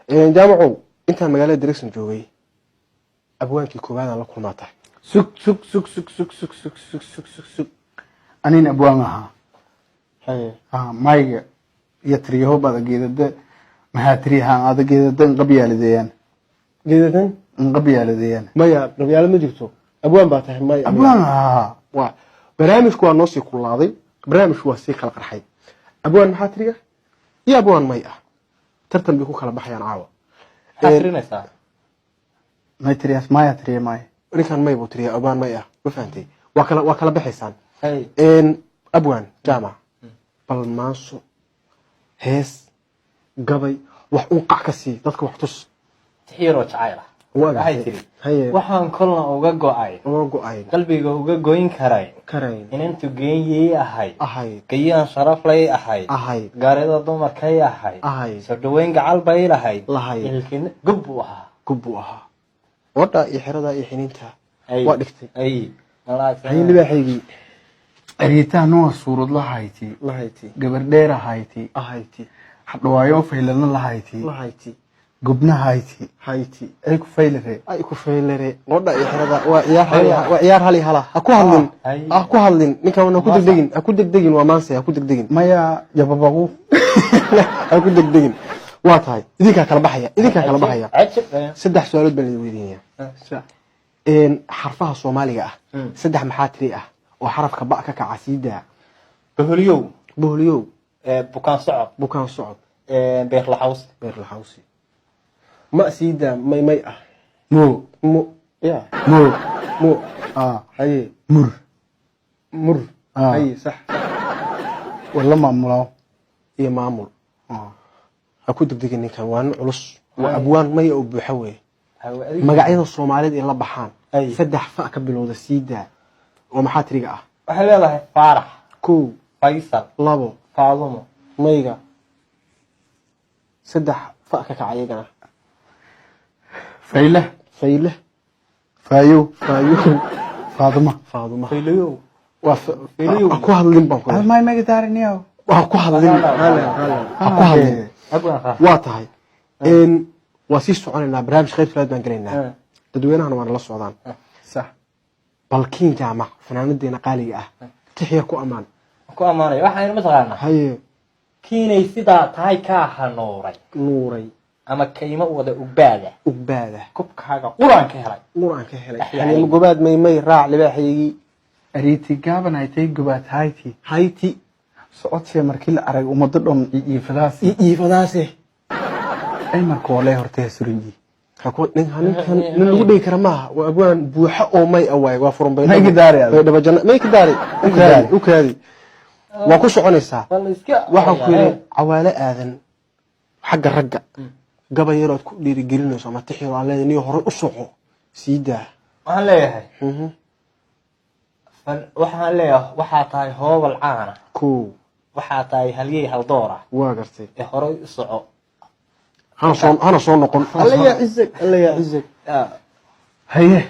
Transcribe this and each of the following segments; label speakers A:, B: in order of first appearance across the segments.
A: jaamacu inta magaalada Direction joogay abwaankii koobaad la kulmaatay sug
B: anina abwaan aha
A: haye
B: mayga yatriyo bada geedada maxaa tiriyahan adageedadan qabyaaladeen
A: geedadan
B: qabyaaladeen
A: maya qabyaalad ma jirto abwaan baa tahay maya
B: abwaan aha
A: waa barnaamijku waa noo sii kulaaday barnaamijku waa sii kala qarxay abwaan maxaa tiriya iyo abwaan may ah tartan bi ku kala baxayaan caawa
C: asrinaysa
B: may tiriyas maya tiriya may
A: ninkan may buu tiriya abwaan may ah ma fahantay waa kala baxaysaan
C: hay
A: abwaan jaamac bal maaso hees gabay wax uu qac ka sii dadka wax tus
C: tixiro jacayla waxay tiri waxaan kolna uga go'ay qalbiga uga goyn karay inantu geeyay ahay kayaan sharaf lay ahay gaarida dumarkay ahay soo dhaweyn gacal bay lahayd ilkin gubbu aha
A: wada iyo xirada iyo xininta waa dhigtay
C: ay
A: libaaxaygi
B: ariitaan noo suurad lahayti gabar dheer ahayti hadhawaayo faylan lahayti gubna hayti ay ku faylare wada iyo xirada waa ciyaar hal hala ha ku hadlin ninka wana ku degdegin waa maanse ha ku degdegin maya jababagu
A: ha ku degdegin waa tahay idinka kala baxaya saddex su'aalood baan idin weydiinaya xarfaha Soomaaliga ah saddex maxaa tiri ah oo xarafka ba ka kaca siida boholiyow bukaan socod
C: beer la
A: house ma siida may ah
B: mo
A: haye mur haye sax
B: wala maamulaw
A: iyo maamul ha ku degdegin ninkan waa culus waa abwaan may oo buuxa weey magacyada Soomaaliyeed ee la baxaan saddex fa ka bilowda siida oo maxaa tiriga ah
C: waxay leedahay Faarax
A: ko
C: Faysal
A: labo
C: Faadumo
A: mayga saddex fa ka kacayagana
B: fayle fayo Faaduma
C: faylayo
A: waa ku hadlin baan ku
B: may magadaarniyo
A: waa ku hadlin waa tahay waa sii soconaynaa barnaamij qayb kale baan galeynaa dadweynahana waan la socdaan
B: sax
A: balkiin jaamac fanaanadeena qaaliga ah tixir ku
C: amaanay waxaan ma taqaanaa
A: haye
C: kiinay sida tahay ka nuuray ama kayma wada ugbaada kubkaaga quraan ka helay
A: yani gobaad may raac libaaxaygi
B: ariiti gaaban ay tay gobaad hayti socodsi markii la arag umada dhon iifadaasi ay markoo leh hortay surinji
A: ninkan lagu dhigi kara maaha waa abwaan buuxa oo may awaay waa furan bay kadaari u kaadi waa ku soconaysaa waxaan ku yiri cawaale aadan xagga ragga gabayaro ku dhiri gelinayso ama tixiro aan leeyahay hore u soco siida
C: waxaan leeyahay waxaa tahay hoobal caana waxaa tahay halyey hal doora
A: waa gartay
C: ee hore u soco
A: hana soo noqon alla ya cizag
B: haye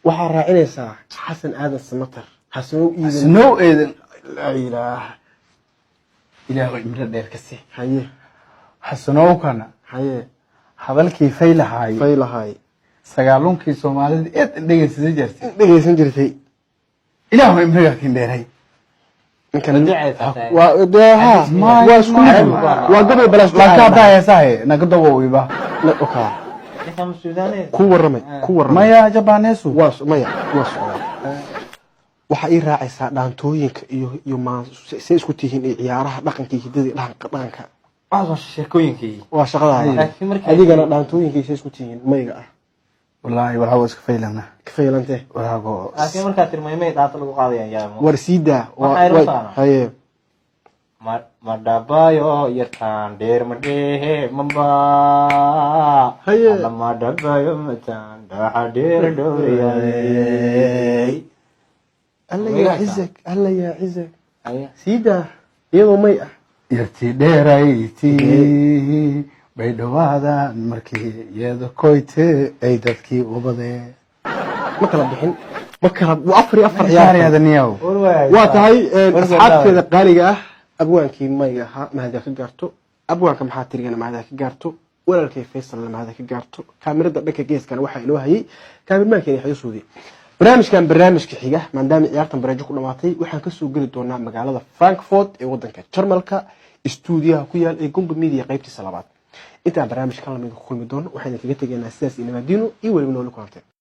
A: waxaa raacinaysaa xasan aadan samatar
B: hasnow eedan la ilaahay imra dheer kasi
A: haye
B: hasnow kana
A: haye
B: hadalkii faylahay sagaalunkii Soomaalida dhegeysan jirtay ilaahay imra kin dheeray
A: ninkan
B: waa gabay balaas la ka baayahay naga dawowiba
A: ku waramay
B: maya jabaneesu
A: waxa ay raacaysaa dhaantooyinka iyo say isku tihiin ciyaaraha dhaqanka hidada dhaqanka
C: sheekooyinkii
A: waa shaqada adigana dhaantooyinkii say isku tihiin mayga ah
B: wallahi waxa iska faylana
A: faylante
B: waxago
C: laakiin marka tirmaymay dhaata lagu qaadayaan yaamo
A: warsiida
C: haye madabayo yartaan dheer madhehe mamba
A: haye
C: madabayo mataan dhaxa dheer dhowriyay
A: alla ya cizag siida iyadoo may ah
B: yartii dheerayti bay dhawaadaan markii iyada koyte ay dadkii ubadee
A: ma kala bixin ma kala afar
B: ciyaarayadaniyow
A: waa tahay asxaabteeda qaaliga ah abwaankii may ahaa mahada ka gaarto abwaanka maxaa tirigana mahada ka gaarto walaalkay Faysal lama hada ka gaarto kaamirada dhanka geeskana waxa inoo hayay kaamirmaankeena Yaxya Suudi barnaamijka xiga maadaama ciyaartan baraajo ku dhamaatay waxaan ka soo gali doonaa magaalada Frankfurt ee wadanka Jarmalka stuudiyaha ku yaal ee Gumba Media qaybtiisa labaad inta barnaamijkan la mid ku kulmi doono waxaan kaga tageynaa sidaas inaba diino iyo waliba nool ku